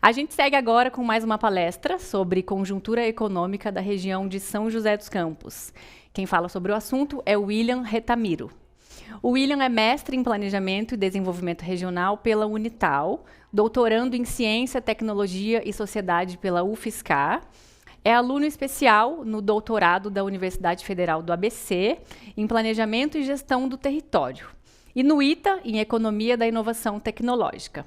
A gente segue agora com mais uma palestra sobre conjuntura econômica da região de São José dos Campos. Quem fala sobre o assunto é o William Retamiro. O William é mestre em Planejamento e Desenvolvimento Regional pela Unital, doutorando em Ciência, Tecnologia e Sociedade pela UFSCar, é aluno especial no doutorado da Universidade Federal do ABC, em Planejamento e Gestão do Território, e no ITA, em Economia da Inovação Tecnológica.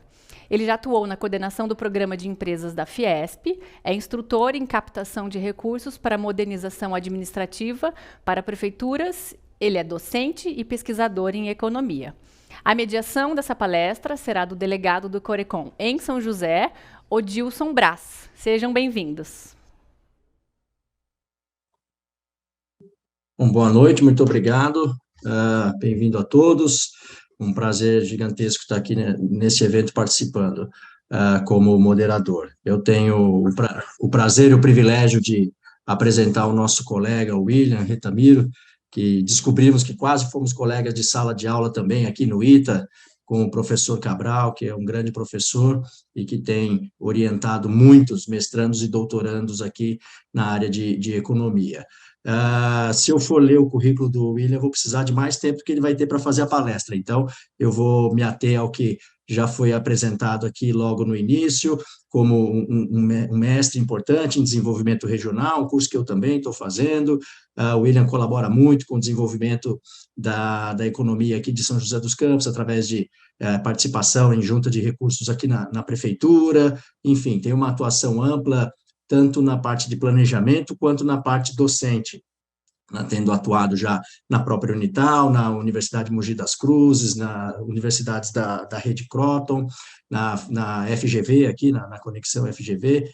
Ele já atuou na coordenação do Programa de Empresas da Fiesp, é instrutor em captação de recursos para modernização administrativa para prefeituras, ele é docente e pesquisador em economia. A mediação dessa palestra será do delegado do Corecon em São José, Odilson Brás. Sejam bem-vindos. Boa noite, muito obrigado. Bem-vindo a todos. Um prazer gigantesco estar aqui nesse evento participando como moderador. Eu tenho o prazer e o privilégio de apresentar o nosso colega, o William Retamiro, que descobrimos que quase fomos colegas de sala de aula também aqui no ITA, com o professor Cabral, que é um grande professor e que tem orientado muitos mestrandos e doutorandos aqui na área de economia. Se eu for ler o currículo do William, eu vou precisar de mais tempo que ele vai ter para fazer a palestra, então eu vou me ater ao que já foi apresentado aqui logo no início, como um mestre importante em desenvolvimento regional, um curso que eu também estou fazendo. O William colabora muito com o desenvolvimento da economia aqui de São José dos Campos, através de participação em junta de recursos aqui na prefeitura, enfim, tem uma atuação ampla tanto na parte de planejamento quanto na parte docente, tendo atuado já na própria Unital, na Universidade Mogi das Cruzes, na universidades da Rede Croton, na FGV, aqui na Conexão FGV,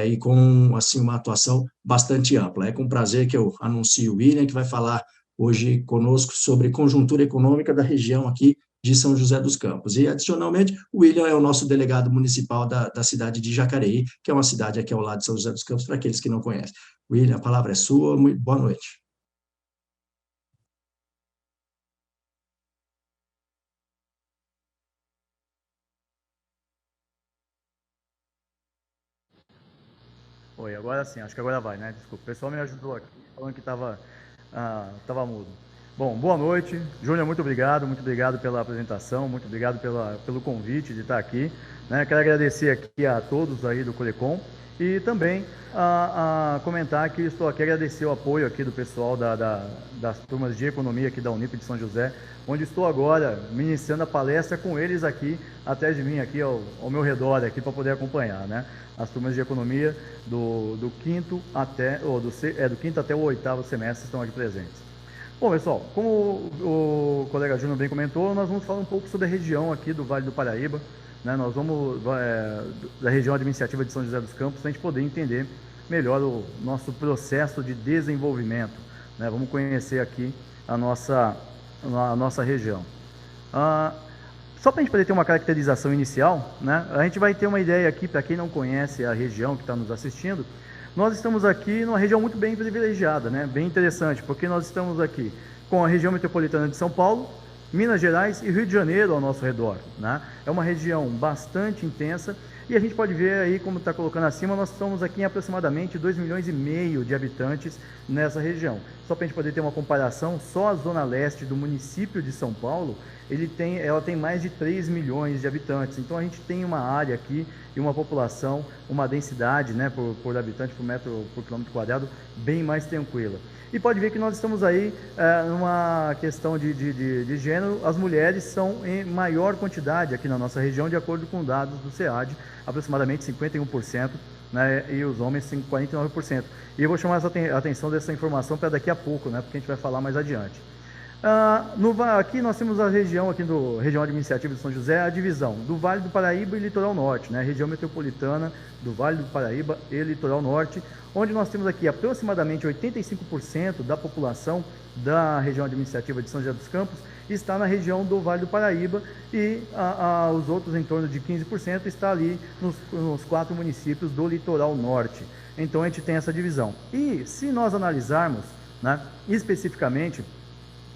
e com assim, uma atuação bastante ampla. É com prazer que eu anuncio o William, que vai falar hoje conosco sobre conjuntura econômica da região aqui de São José dos Campos. E, adicionalmente, o William é o nosso delegado municipal da cidade de Jacareí, que é uma cidade aqui ao lado de São José dos Campos, para aqueles que não conhecem. William, a palavra é sua, muito boa noite. Oi, agora sim, acho que agora vai, né? Desculpa, o pessoal me ajudou aqui, falando que estava mudo. Bom, boa noite. Júnior, muito obrigado pela apresentação, muito obrigado pelo convite de estar aqui, né? Quero agradecer aqui a todos aí do Corecon e também comentar que estou aqui, agradecer o apoio aqui do pessoal das turmas de economia aqui da Unip de São José, onde estou agora ministrando a palestra com eles aqui, atrás de mim, aqui ao meu redor, aqui para poder acompanhar, né? As turmas de economia do quinto até o oitavo semestre estão aqui presentes. Bom, pessoal, como o colega Júnior bem comentou, nós vamos falar um pouco sobre a região aqui do Vale do Paraíba, né? Nós vamos da região administrativa de São José dos Campos, para a gente poder entender melhor o nosso processo de desenvolvimento, né? Vamos conhecer aqui a nossa região. Só para a gente poder ter uma caracterização inicial, né? A gente vai ter uma ideia aqui, para quem não conhece a região que está nos assistindo, nós estamos aqui numa região muito bem privilegiada, né? Bem interessante, porque nós estamos aqui com a região metropolitana de São Paulo, Minas Gerais e Rio de Janeiro ao nosso redor, né? É uma região bastante intensa e a gente pode ver aí, como está colocando acima, nós estamos aqui em aproximadamente 2,5 milhões de habitantes nessa região. Só para a gente poder ter uma comparação, só a zona leste do município de São Paulo, ela tem mais de 3 milhões de habitantes. Então a gente tem uma área aqui e uma população, uma densidade, né, por habitante por quilômetro quadrado bem mais tranquila. E pode ver que nós estamos aí numa questão de gênero, as mulheres são em maior quantidade aqui na nossa região, de acordo com dados do SEAD, aproximadamente 51%, né, e os homens 49%. E eu vou chamar a atenção dessa informação para daqui a pouco, né, porque a gente vai falar mais adiante. Aqui nós temos a região região administrativa de São José, a divisão do Vale do Paraíba e Litoral Norte, né, região metropolitana do Vale do Paraíba e Litoral Norte, onde nós temos aqui aproximadamente 85% da população da região administrativa de São José dos Campos está na região do Vale do Paraíba e os outros em torno de 15% está ali nos 4 municípios do Litoral Norte. Então a gente tem essa divisão. E se nós analisarmos, né, especificamente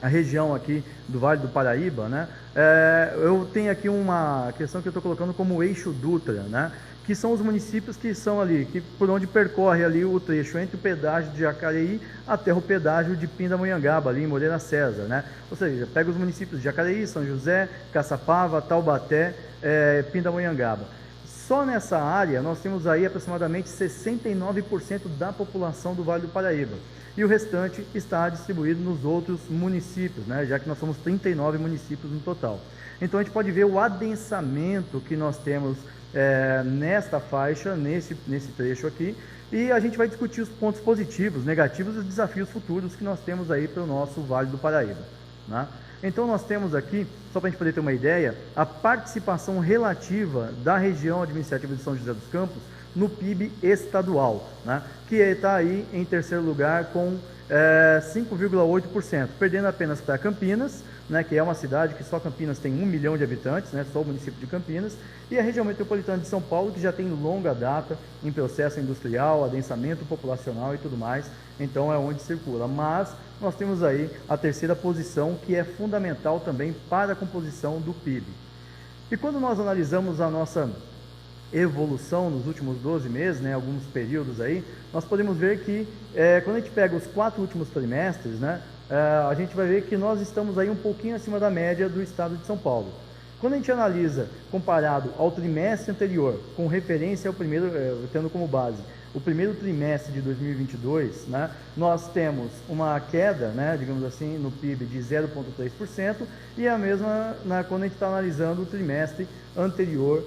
a região aqui do Vale do Paraíba, né, eu tenho aqui uma questão que eu estou colocando como eixo Dutra, né, que são os municípios que são ali, por onde percorre ali o trecho entre o pedágio de Jacareí até o pedágio de Pindamonhangaba, ali em Moreira César, né? Ou seja, pega os municípios de Jacareí, São José, Caçapava, Taubaté, Pindamonhangaba. Só nessa área nós temos aí aproximadamente 69% da população do Vale do Paraíba. E o restante está distribuído nos outros municípios, né? Já que nós somos 39 municípios no total. Então a gente pode ver o adensamento que nós temos nesta faixa, nesse trecho aqui, e a gente vai discutir os pontos positivos, negativos e os desafios futuros que nós temos aí para o nosso Vale do Paraíba, né? Então nós temos aqui, só para a gente poder ter uma ideia, a participação relativa da região administrativa de São José dos Campos no PIB estadual, né? Que está aí em terceiro lugar com 5,8%, perdendo apenas para Campinas, né, que é uma cidade que só Campinas tem 1 milhão de habitantes, né, só o município de Campinas, e a região metropolitana de São Paulo, que já tem longa data em processo industrial, adensamento populacional e tudo mais, então é onde circula. Mas nós temos aí a terceira posição, que é fundamental também para a composição do PIB. E quando nós analisamos a nossa evolução nos últimos 12 meses, né, alguns períodos aí, nós podemos ver que quando a gente pega os 4 últimos trimestres, né, a gente vai ver que nós estamos aí um pouquinho acima da média do estado de São Paulo. Quando a gente analisa comparado ao trimestre anterior, com referência ao primeiro, tendo como base o primeiro trimestre de 2022, né, nós temos uma queda, né, digamos assim, no PIB de 0,3%, e a mesma quando a gente está analisando o trimestre anterior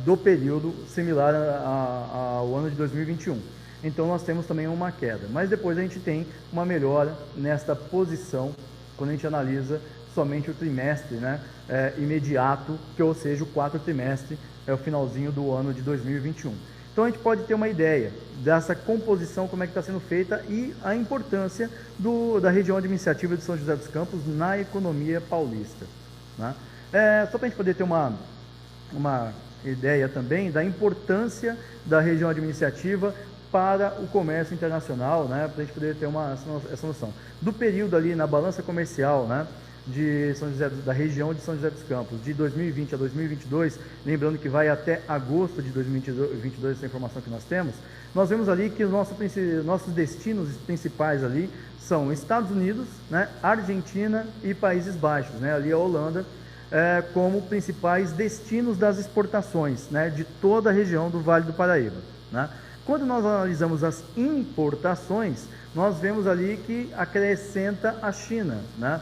do período similar ao ano de 2021. Então nós temos também uma queda, mas depois a gente tem uma melhora nesta posição quando a gente analisa somente o trimestre, né, imediato, ou seja, o quarto trimestre, o finalzinho do ano de 2021. Então a gente pode ter uma ideia dessa composição, como é que está sendo feita e a importância da região administrativa de São José dos Campos na economia paulista, né? Só para a gente poder ter uma ideia também da importância da região administrativa para o comércio internacional, né, para a gente poder ter essa noção. Do período ali na balança comercial, né, de São José, da região de São José dos Campos, de 2020 a 2022, lembrando que vai até agosto de 2022, essa informação que nós temos, nós vemos ali que os nossos destinos principais ali são Estados Unidos, né, Argentina e Países Baixos, né, ali a Holanda, como principais destinos das exportações, né, de toda a região do Vale do Paraíba, né. Quando nós analisamos as importações, nós vemos ali que acrescenta a China, né?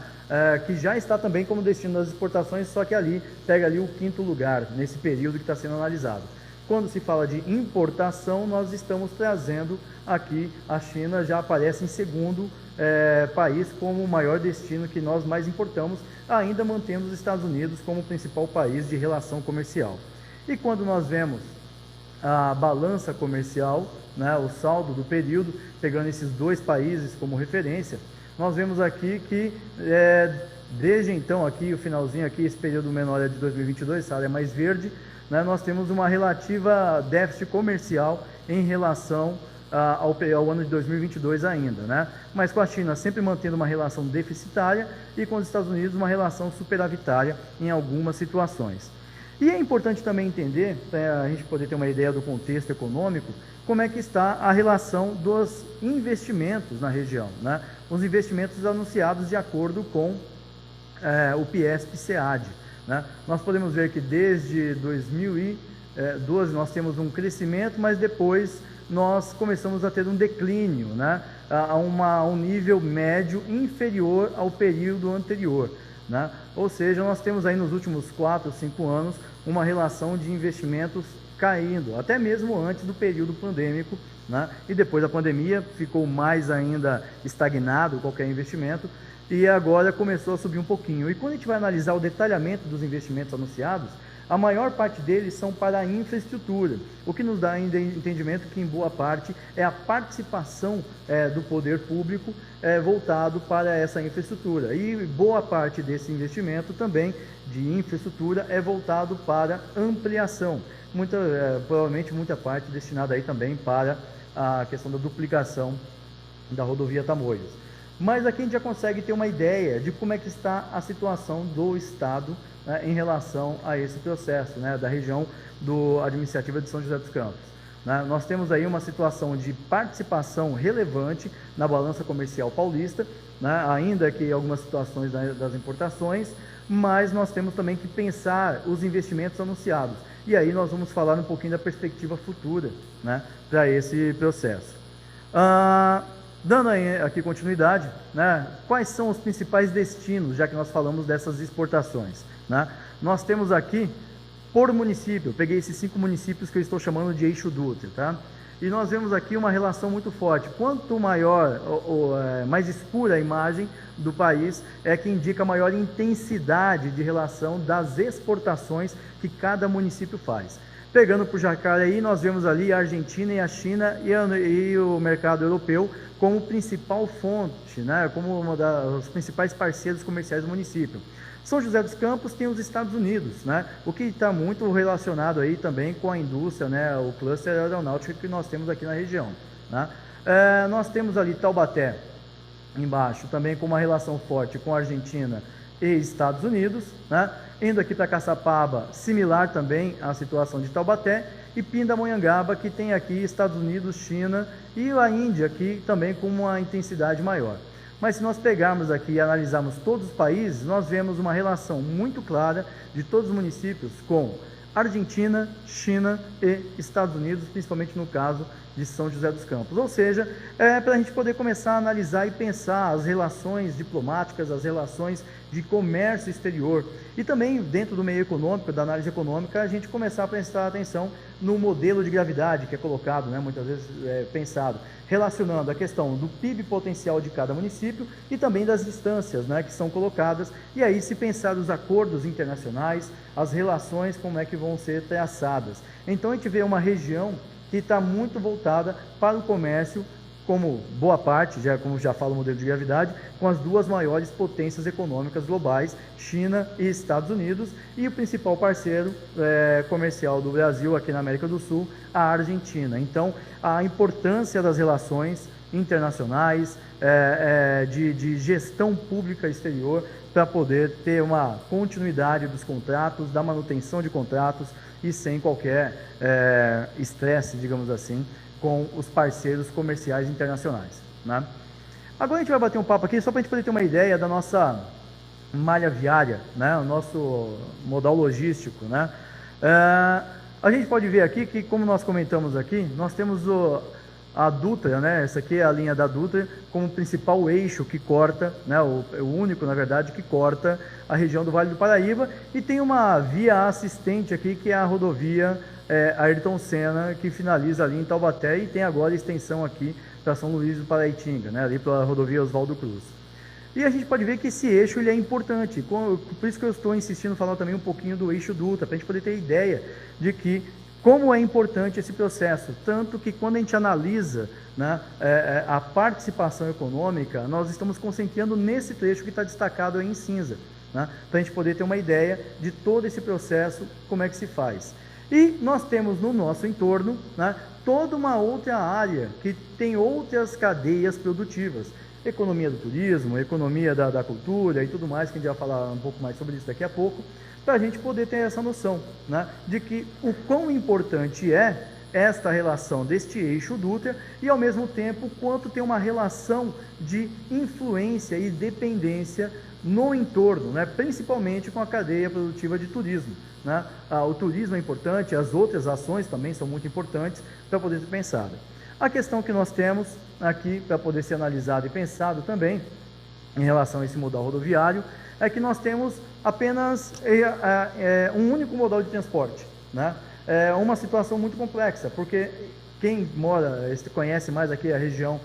Que já está também como destino das exportações, só que ali pega ali o 5º lugar, nesse período que está sendo analisado. Quando se fala de importação, nós estamos trazendo aqui a China, já aparece em segundo país como o maior destino que nós mais importamos, ainda mantendo os Estados Unidos como o principal país de relação comercial. E quando nós vemos a balança comercial, né, o saldo do período, pegando esses 2 países como referência, nós vemos aqui que desde então, aqui o finalzinho aqui, esse período menor é de 2022, essa área mais verde, né, nós temos uma relativa déficit comercial em relação ao ano de 2022 ainda, né? Mas com a China sempre mantendo uma relação deficitária e com os Estados Unidos uma relação superavitária em algumas situações. E é importante também entender, para a gente poder ter uma ideia do contexto econômico, como é que está a relação dos investimentos na região, né? Os investimentos anunciados de acordo com o PIESP-SEAD, né? Nós podemos ver que desde 2012 nós temos um crescimento, mas depois nós começamos a ter um declínio, né? A um nível médio inferior ao período anterior, né? Ou seja, nós temos aí nos últimos 4 ou 5 anos uma relação de investimentos caindo, até mesmo antes do período pandêmico, né? E depois da pandemia ficou mais ainda estagnado qualquer investimento e agora começou a subir um pouquinho. E quando a gente vai analisar o detalhamento dos investimentos anunciados, a maior parte deles são para a infraestrutura, o que nos dá ainda entendimento que em boa parte é a participação do poder público voltado para essa infraestrutura. E boa parte desse investimento também de infraestrutura é voltado para ampliação, provavelmente muita parte destinada aí também para a questão da duplicação da rodovia Tamoios. Mas aqui a gente já consegue ter uma ideia de como é que está a situação do estado né, em relação a esse processo, né, da região administrativa de São José dos Campos. Né? Nós temos aí uma situação de participação relevante na balança comercial paulista, né, ainda que algumas situações das importações, mas nós temos também que pensar os investimentos anunciados. E aí nós vamos falar um pouquinho da perspectiva futura, né, para esse processo. Dando aí aqui continuidade, né, quais são os principais destinos, já que nós falamos dessas exportações? Né? Nós temos aqui, por município, eu peguei esses 5 municípios que eu estou chamando de eixo Dutra, tá? E nós vemos aqui uma relação muito forte. Quanto maior, mais escura a imagem do país, é que indica maior intensidade de relação das exportações que cada município faz. Pegando por Jacareí, nós vemos ali a Argentina e a China e o mercado europeu como principal fonte, né, como uma dos principais parceiros comerciais do município. São José dos Campos tem os Estados Unidos, né, o que está muito relacionado aí também com a indústria, né, o cluster aeronáutico que nós temos aqui na região. Né. Nós temos ali Taubaté, embaixo, também com uma relação forte com a Argentina e Estados Unidos, né. Indo aqui para Caçapava, similar também à situação de Taubaté, e Pindamonhangaba, que tem aqui Estados Unidos, China e a Índia aqui também com uma intensidade maior. Mas se nós pegarmos aqui e analisarmos todos os países, nós vemos uma relação muito clara de todos os municípios com Argentina, China e Estados Unidos, principalmente no caso de São José dos Campos. Ou seja, para a gente poder começar a analisar e pensar as relações diplomáticas, as relações de comércio exterior. E também, dentro do meio econômico, da análise econômica, a gente começar a prestar atenção no modelo de gravidade que é colocado, né, muitas vezes pensado, relacionando a questão do PIB potencial de cada município e também das distâncias, né, que são colocadas, e aí se pensar os acordos internacionais, as relações, como é que vão ser traçadas. Então a gente vê uma região que está muito voltada para o comércio, como boa parte, como já fala o modelo de gravidade, com as 2 maiores potências econômicas globais, China e Estados Unidos, e o principal parceiro comercial do Brasil aqui na América do Sul, a Argentina. Então, a importância das relações internacionais, de gestão pública exterior, para poder ter uma continuidade dos contratos, da manutenção de contratos e sem qualquer estresse, digamos assim, com os parceiros comerciais internacionais. Né? Agora a gente vai bater um papo aqui, só para a gente poder ter uma ideia da nossa malha viária, né? O nosso modal logístico. Né? A gente pode ver aqui que, como nós comentamos aqui, nós temos a Dutra, né? Essa aqui é a linha da Dutra, como principal eixo que corta, né? o único, na verdade, que corta a região do Vale do Paraíba, e tem uma via assistente aqui, que é a rodovia Ayrton Senna, que finaliza ali em Taubaté, e tem agora extensão aqui para São Luís do Paraitinga, né? Ali para a rodovia Oswaldo Cruz. E a gente pode ver que esse eixo ele é importante, por isso que eu estou insistindo em falar também um pouquinho do eixo Dutra, para a gente poder ter ideia de que como é importante esse processo, tanto que quando a gente analisa, né, a participação econômica, nós estamos concentrando nesse trecho que está destacado aí em cinza, né, para a gente poder ter uma ideia de todo esse processo, como é que se faz. E nós temos no nosso entorno, né, toda uma outra área que tem outras cadeias produtivas, economia do turismo, economia da cultura e tudo mais, que a gente vai falar um pouco mais sobre isso daqui a pouco, para a gente poder ter essa noção, né, de que o quão importante é esta relação deste eixo Dutra e, ao mesmo tempo, quanto tem uma relação de influência e dependência no entorno, né, principalmente com a cadeia produtiva de turismo. Né? O turismo é importante, as outras ações também são muito importantes para poder ser pensada. A questão que nós temos aqui para poder ser analisado e pensado também em relação a esse modal rodoviário é que nós temos apenas um único modal de transporte, né? É uma situação muito complexa, porque quem conhece mais aqui a região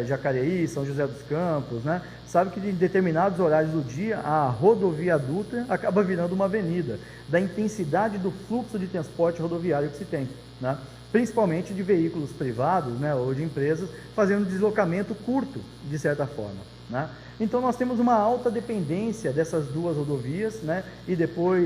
Jacareí, São José dos Campos, né, sabe que em determinados horários do dia a rodovia Dutra acaba virando uma avenida, da intensidade do fluxo de transporte rodoviário que se tem, né? Principalmente de veículos privados, né, ou de empresas, fazendo deslocamento curto, de certa forma. Né? Então nós temos uma alta dependência dessas 2 rodovias, né? E depois,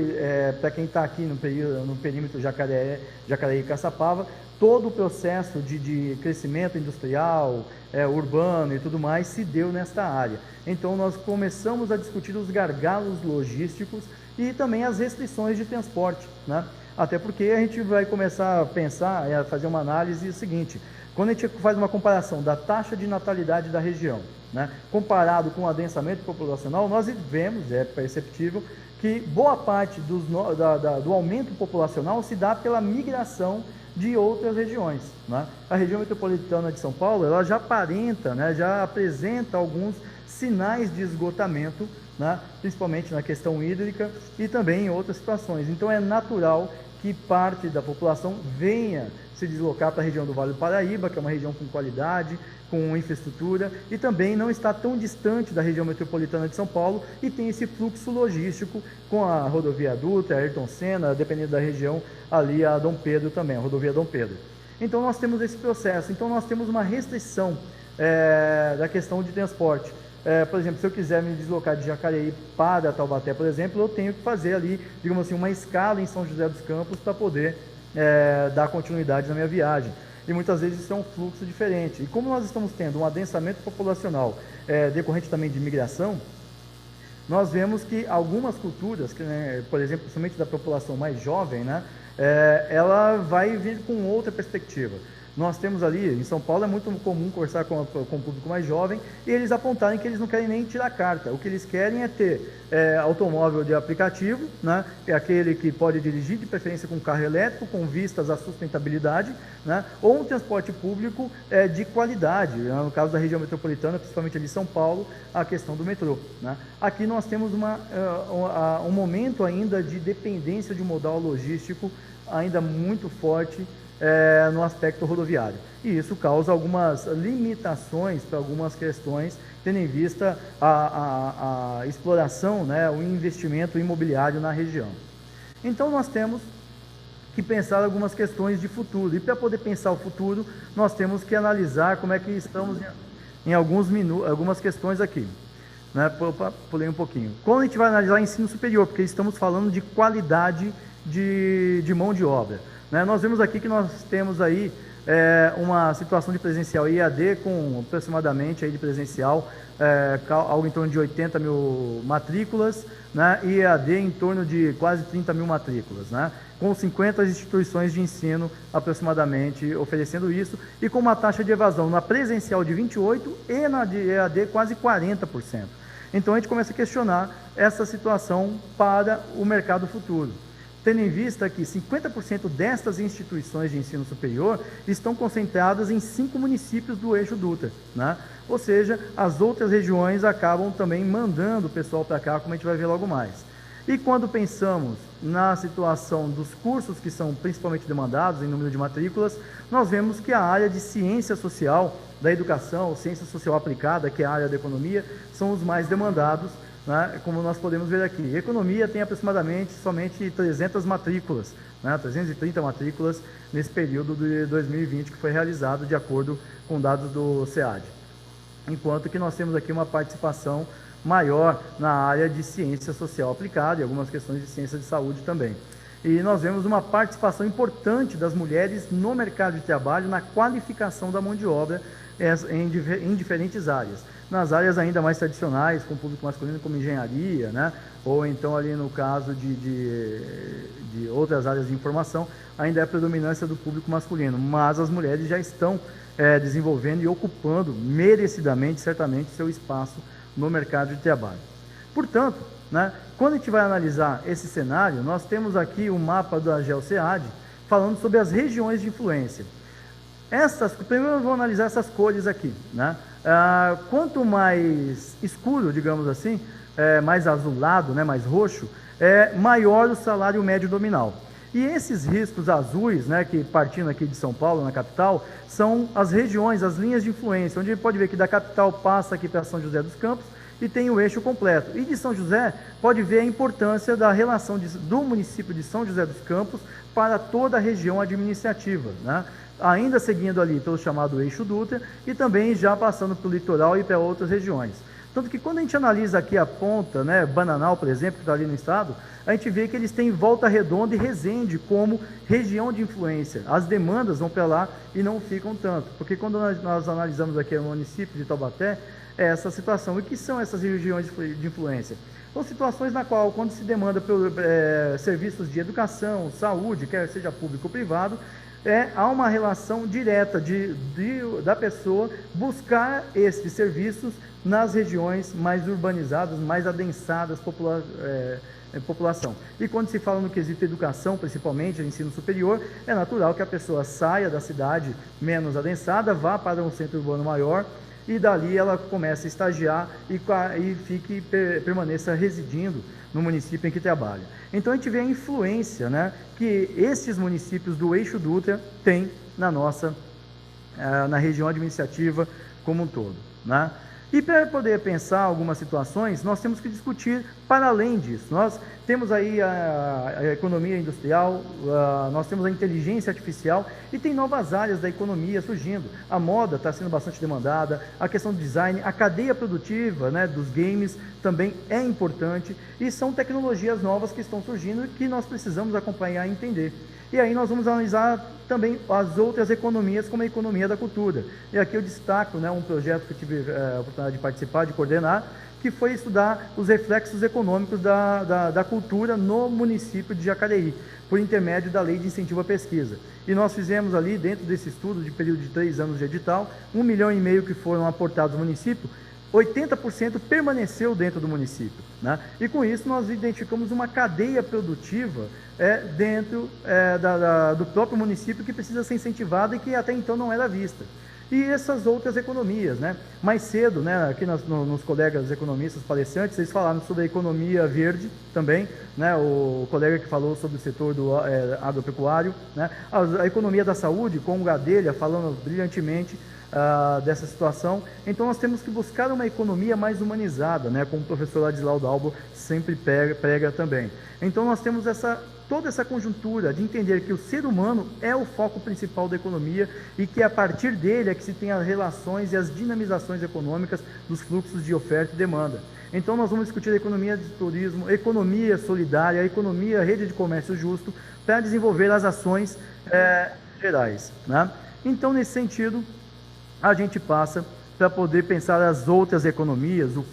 para quem está aqui no perímetro Jacareí e Caçapava, todo o processo de crescimento industrial, urbano e tudo mais se deu nesta área. Então nós começamos a discutir os gargalos logísticos e também as restrições de transporte, né? Até porque a gente vai começar a pensar, a fazer uma análise seguinte: quando a gente faz uma comparação da taxa de natalidade da região, né, comparado com o adensamento populacional, nós vemos, é perceptível, que boa parte do aumento populacional se dá pela migração de outras regiões, né? A região metropolitana de São Paulo, ela já aparenta, né, já apresenta alguns sinais de esgotamento, né, principalmente na questão hídrica e também em outras situações. Então é natural que parte da população venha se deslocar para a região do Vale do Paraíba, que é uma região com qualidade, com infraestrutura, e também não está tão distante da região metropolitana de São Paulo e tem esse fluxo logístico com a rodovia Dutra, Ayrton Senna, dependendo da região, ali a Dom Pedro também, a rodovia Dom Pedro. Então nós temos esse processo, então nós temos uma restrição da questão de transporte. Por exemplo, se eu quiser me deslocar de Jacareí para Taubaté, por exemplo, eu tenho que fazer ali, digamos assim, uma escala em São José dos Campos para poder dar continuidade na minha viagem. E muitas vezes isso é um fluxo diferente. E como nós estamos tendo um adensamento populacional decorrente também de imigração, nós vemos que algumas culturas, por exemplo, principalmente da população mais jovem, né, ela vai vir com outra perspectiva. Nós temos ali, em São Paulo é muito comum conversar com o público mais jovem e eles apontarem que eles não querem nem tirar carta. O que eles querem é ter automóvel de aplicativo, né? É aquele que pode dirigir de preferência com carro elétrico, com vistas à sustentabilidade, né? Ou um transporte público de qualidade, né? No caso da região metropolitana, principalmente ali em São Paulo, a questão do metrô, né? Aqui nós temos um momento ainda de dependência de um modal logístico ainda muito forte no aspecto rodoviário. E isso causa algumas limitações para algumas questões, tendo em vista a exploração, né, o investimento imobiliário na região. Então nós temos que pensar algumas questões de futuro. E para poder pensar o futuro, nós temos que analisar como é que estamos em algumas questões aqui. Né? Pulei um pouquinho. Quando a gente vai analisar ensino superior, porque estamos falando de qualidade de mão de obra. Nós vemos aqui que nós temos aí uma situação de presencial e EAD com aproximadamente aí de presencial algo em torno de 80 mil matrículas, né, e EAD em torno de quase 30 mil matrículas, né, com 50 instituições de ensino aproximadamente oferecendo isso e com uma taxa de evasão na presencial de 28% e na de EAD quase 40%. Então a gente começa a questionar essa situação para o mercado futuro, tendo em vista que 50% destas instituições de ensino superior estão concentradas em 5 municípios do eixo Dutra, né? Ou seja, as outras regiões acabam também mandando o pessoal para cá, como a gente vai ver logo mais. E quando pensamos na situação dos cursos que são principalmente demandados em número de matrículas, nós vemos que a área de ciência social, da educação, ciência social aplicada, que é a área da economia, são os mais demandados, né, como nós podemos ver aqui. Economia tem aproximadamente somente 300 matrículas, né, 330 matrículas nesse período de 2020 que foi realizado de acordo com dados do SEAD. Enquanto que nós temos aqui uma participação maior na área de ciência social aplicada e algumas questões de ciência de saúde também. E nós vemos uma participação importante das mulheres no mercado de trabalho, na qualificação da mão de obra em diferentes áreas. Nas áreas ainda mais tradicionais, com o público masculino, como engenharia, né? Ou então ali no caso de outras áreas de informação, ainda é a predominância do público masculino, mas as mulheres já estão desenvolvendo e ocupando merecidamente, certamente, seu espaço no mercado de trabalho. Portanto, né, quando a gente vai analisar esse cenário, nós temos aqui o mapa da GeoSEAD falando sobre as regiões de influência. Primeiro vamos analisar essas cores aqui, né? Quanto mais escuro, digamos assim, mais azulado, né, mais roxo, maior o salário médio nominal. E esses riscos azuis, né, que partindo aqui de São Paulo, na capital, são as regiões, as linhas de influência, onde a gente pode ver que da capital passa aqui para São José dos Campos e tem o eixo completo. E de São José, pode ver a importância da relação do município de São José dos Campos para toda a região administrativa, né? Ainda seguindo ali pelo chamado eixo Dutra e também já passando para o litoral e para outras regiões. Tanto que quando a gente analisa aqui a ponta, né, Bananal, por exemplo, que está ali no estado, a gente vê que eles têm Volta Redonda e Resende como região de influência. As demandas vão para lá e não ficam tanto. Porque quando nós analisamos aqui o município de Taubaté, essa situação. E o que são essas regiões de influência? São situações na qual, quando se demanda por serviços de educação, saúde, quer seja público ou privado, há uma relação direta da pessoa buscar esses serviços nas regiões mais urbanizadas, mais adensadas população. E quando se fala no quesito educação, principalmente ensino superior, é natural que a pessoa saia da cidade menos adensada, vá para um centro urbano maior, e dali ela comece a estagiar e permaneça residindo no município em que trabalha. Então a gente vê a influência, né, que esses municípios do eixo Dutra têm na região administrativa como um todo, né? E para poder pensar algumas situações, nós temos que discutir para além disso. Nós temos aí a economia industrial, nós temos a inteligência artificial e tem novas áreas da economia surgindo. A moda está sendo bastante demandada, a questão do design, a cadeia produtiva, né, dos games também é importante e são tecnologias novas que estão surgindo e que nós precisamos acompanhar e entender. E aí nós vamos analisar também as outras economias, como a economia da cultura. E aqui eu destaco, né, um projeto que eu tive a oportunidade de participar, de coordenar, que foi estudar os reflexos econômicos da cultura no município de Jacareí, por intermédio da Lei de Incentivo à Pesquisa. E nós fizemos ali, dentro desse estudo de período de 3 anos de edital, 1,5 milhão que foram aportados no município, 80% permaneceu dentro do município, né? E com isso nós identificamos uma cadeia produtiva dentro do próprio município que precisa ser incentivada e que até então não era vista. E essas outras economias, né? Mais cedo, né, aqui nos colegas economistas palestrantes, eles falaram sobre a economia verde também, né? O colega que falou sobre o setor do agropecuário, né? A economia da saúde, com o Gadelha falando brilhantemente dessa situação. Então nós temos que buscar uma economia mais humanizada, né, como o professor Ladislau Dalbo sempre prega também. Então nós temos toda essa conjuntura de entender que o ser humano é o foco principal da economia e que a partir dele é que se tem as relações e as dinamizações econômicas dos fluxos de oferta e demanda. Então nós vamos discutir a economia de turismo, economia solidária, a economia rede de comércio justo, para desenvolver as ações gerais, né? Então nesse sentido a gente passa para poder pensar as outras economias, o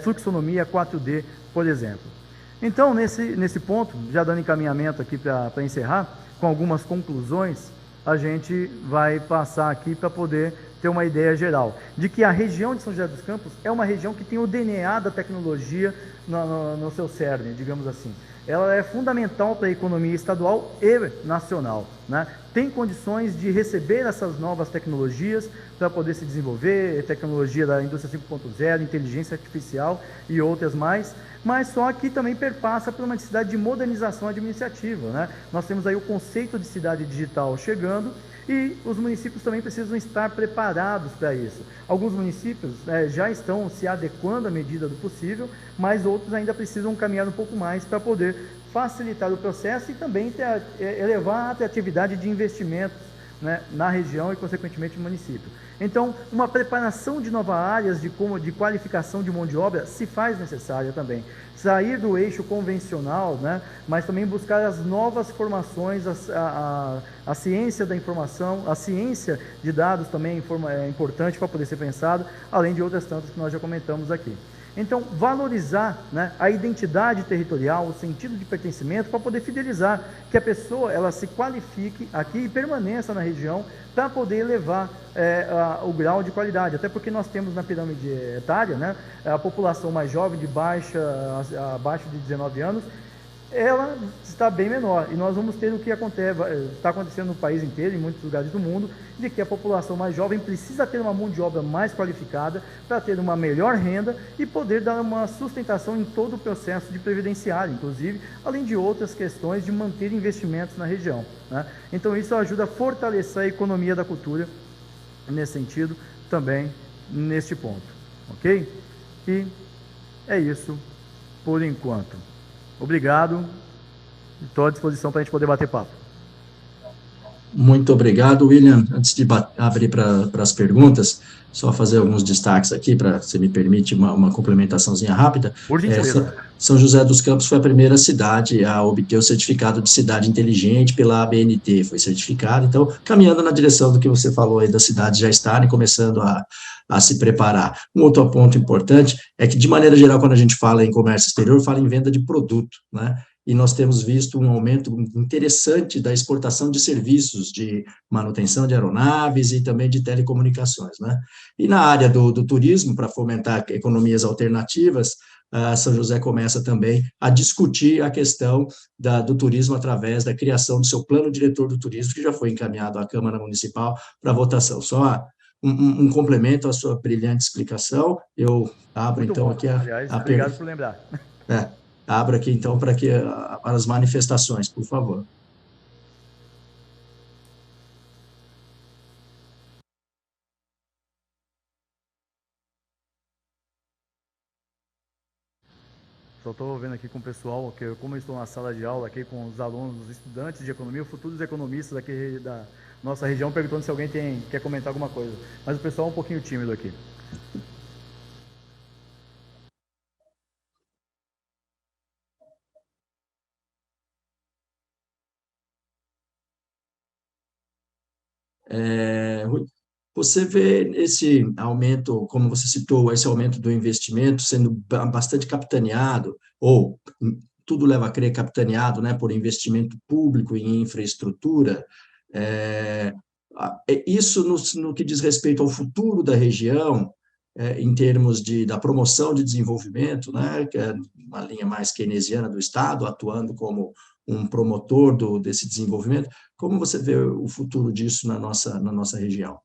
fluxonomia 4D, por exemplo. Então, nesse ponto, já dando encaminhamento aqui para encerrar, com algumas conclusões, a gente vai passar aqui para poder ter uma ideia geral de que a região de São José dos Campos é uma região que tem o DNA da tecnologia no seu cerne, digamos assim. Ela é fundamental para a economia estadual e nacional, né? Tem condições de receber essas novas tecnologias para poder se desenvolver, tecnologia da indústria 5.0, inteligência artificial e outras mais, mas só que também perpassa por uma necessidade de modernização administrativa, né? Nós temos aí o conceito de cidade digital chegando e os municípios também precisam estar preparados para isso. Alguns municípios já estão se adequando à medida do possível, mas outros ainda precisam caminhar um pouco mais para poder facilitar o processo e também elevar a atratividade de investimentos, né, na região e, consequentemente, no município. Então, uma preparação de novas áreas de qualificação de mão de obra se faz necessária também. Sair do eixo convencional, né, mas também buscar as novas formações, a ciência da informação, a ciência de dados também é importante para poder ser pensado, além de outras tantas que nós já comentamos aqui. Então, valorizar, né, a identidade territorial, o sentido de pertencimento, para poder fidelizar, que a pessoa ela se qualifique aqui e permaneça na região para poder elevar o grau de qualidade. Até porque nós temos na pirâmide etária, né, a população mais jovem, abaixo de 19 anos, ela está bem menor, e nós vamos ter o que está acontecendo no país inteiro, em muitos lugares do mundo, de que a população mais jovem precisa ter uma mão de obra mais qualificada para ter uma melhor renda e poder dar uma sustentação em todo o processo de previdenciário, inclusive, além de outras questões de manter investimentos na região, né? Então isso ajuda a fortalecer a economia da cultura, nesse sentido, também neste ponto, ok? E é isso por enquanto. Obrigado, estou à disposição para a gente poder bater papo. Muito obrigado, William. Antes de abrir para as perguntas, só fazer alguns destaques aqui, para, se me permite, uma complementaçãozinha rápida. Por gentileza. São José dos Campos foi a primeira cidade a obter o certificado de cidade inteligente pela ABNT, foi certificado, então, caminhando na direção do que você falou aí, das cidades já estarem começando a se preparar. Um outro ponto importante é que, de maneira geral, quando a gente fala em comércio exterior, fala em venda de produto, né? E nós temos visto um aumento interessante da exportação de serviços de manutenção de aeronaves e também de telecomunicações, né? E na área do turismo, para fomentar economias alternativas, São José começa também a discutir a questão do turismo através da criação do seu plano diretor do turismo, que já foi encaminhado à Câmara Municipal para votação. Só um complemento à sua brilhante explicação, eu abro Muito então bom. aqui Aliás, obrigado por lembrar. Abro aqui, então, para as manifestações, por favor. Só estou vendo aqui com o pessoal, que como eu estou na sala de aula aqui com os alunos, os estudantes de economia, futuros economistas aqui da nossa região, perguntando se alguém quer comentar alguma coisa. Mas o pessoal é um pouquinho tímido aqui. Você vê esse aumento, como você citou, esse aumento do investimento sendo bastante capitaneado, ou tudo leva a crer capitaneado, né, por investimento público em infraestrutura. Isso no que diz respeito ao futuro da região, em termos da promoção de desenvolvimento, né, que é uma linha mais keynesiana do Estado, atuando como um promotor desse desenvolvimento. Como você vê o futuro disso na nossa região?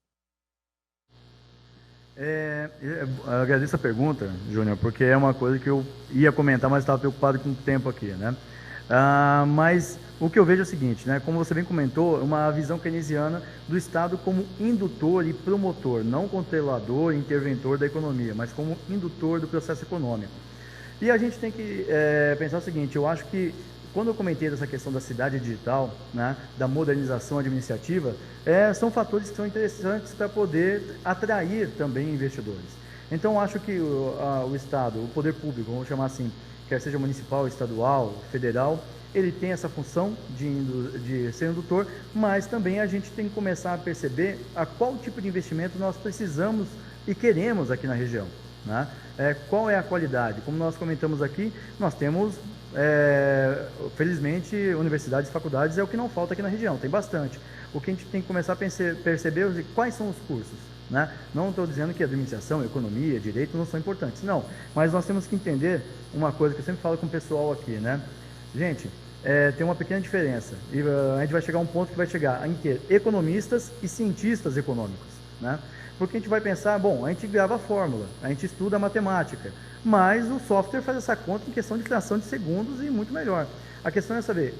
Eu agradeço a pergunta, Júnior, porque é uma coisa que eu ia comentar, mas estava preocupado com o tempo aqui, né? Mas o que eu vejo é o seguinte, né? Como você bem comentou, uma visão keynesiana do Estado como indutor e promotor, não controlador e interventor da economia, mas como indutor do processo econômico. E a gente tem que pensar o seguinte, eu acho que quando eu comentei dessa questão da cidade digital, né, da modernização administrativa, são fatores que são interessantes para poder atrair também investidores. Então, acho que o Estado, o poder público, vamos chamar assim, quer seja municipal, estadual, federal, ele tem essa função de ser indutor, mas também a gente tem que começar a perceber a qual tipo de investimento nós precisamos e queremos aqui na região, né? Qual é a qualidade? Como nós comentamos aqui, nós temos, felizmente, universidades e faculdades é o que não falta aqui na região, tem bastante. O que a gente tem que começar a perceber é quais são os cursos, né? Não estou dizendo que administração, economia, direito não são importantes, não. Mas nós temos que entender uma coisa que eu sempre falo com o pessoal aqui, né? Gente, tem uma pequena diferença. E a gente vai chegar a um ponto que vai chegar em ter economistas e cientistas econômicos, né? Porque a gente vai pensar, bom, a gente grava a fórmula, a gente estuda a matemática, mas o software faz essa conta em questão de fração de segundos e muito melhor. A questão é saber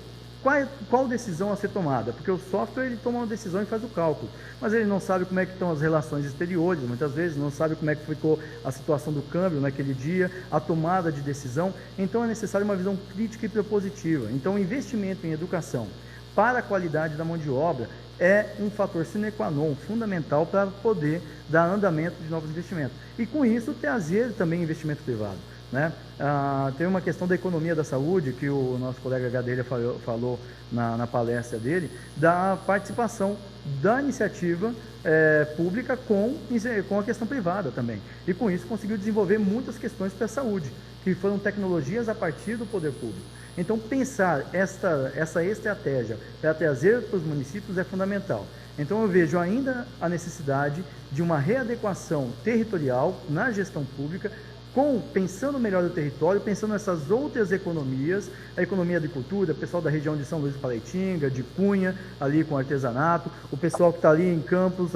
qual decisão a ser tomada, porque o software ele toma uma decisão e faz o cálculo, mas ele não sabe como é que estão as relações exteriores, muitas vezes não sabe como é que ficou a situação do câmbio naquele dia, a tomada de decisão, então é necessário uma visão crítica e propositiva. Então o investimento em educação para a qualidade da mão de obra é um fator sine qua non, fundamental para poder dar andamento de novos investimentos. E com isso trazer também investimento privado, né? Tem uma questão da economia da saúde, que o nosso colega Gadelha falou na palestra dele, da participação da iniciativa pública com a questão privada também. E com isso conseguiu desenvolver muitas questões para a saúde, que foram tecnologias a partir do poder público. Então, pensar essa estratégia para trazer para os municípios é fundamental. Então, eu vejo ainda a necessidade de uma readequação territorial na gestão pública, pensando melhor no território, pensando nessas outras economias, a economia da agricultura, o pessoal da região de São Luís do Paraitinga, de Cunha, ali com artesanato, o pessoal que está ali em Campos,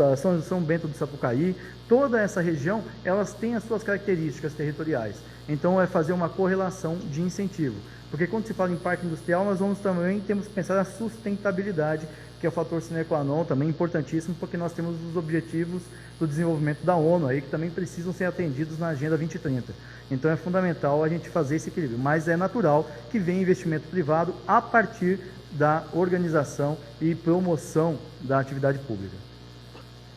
São Bento do Sapucaí, toda essa região, elas têm as suas características territoriais. Então, é fazer uma correlação de incentivo. Porque quando se fala em parque industrial, nós temos que pensar na sustentabilidade, que é o fator sine qua non, também importantíssimo, porque nós temos os objetivos do desenvolvimento da ONU, aí, que também precisam ser atendidos na Agenda 2030. Então é fundamental a gente fazer esse equilíbrio, mas é natural que venha investimento privado a partir da organização e promoção da atividade pública.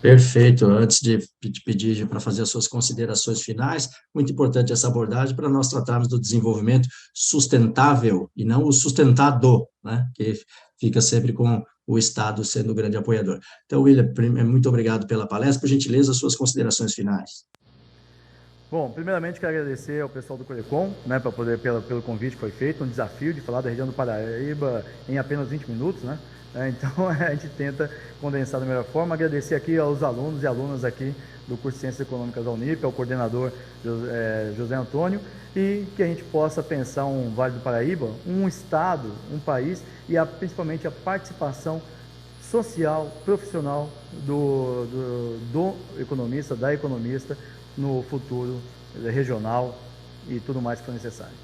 Perfeito. Antes de pedir para fazer as suas considerações finais, muito importante essa abordagem para nós tratarmos do desenvolvimento sustentável e não o sustentado, né? Que fica sempre com o Estado sendo o grande apoiador. Então, William, muito obrigado pela palestra. Por gentileza, as suas considerações finais. Bom, primeiramente quero agradecer ao pessoal do Corecon, né, pelo convite que foi feito, um desafio de falar da região do Paraíba em apenas 20 minutos, né? Então a gente tenta condensar da melhor forma. Agradecer aqui aos alunos e alunas aqui do curso de Ciências Econômicas da Unip, ao coordenador José Antônio, e que a gente possa pensar um Vale do Paraíba, um estado, um país, e principalmente a participação social, profissional do economista, da economista, no futuro regional e tudo mais que for necessário.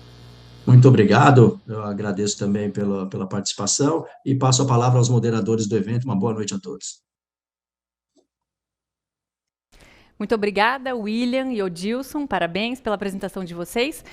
Muito obrigado, eu agradeço também pela participação e passo a palavra aos moderadores do evento. Uma boa noite a todos. Muito obrigada, William e Odilson, parabéns pela apresentação de vocês.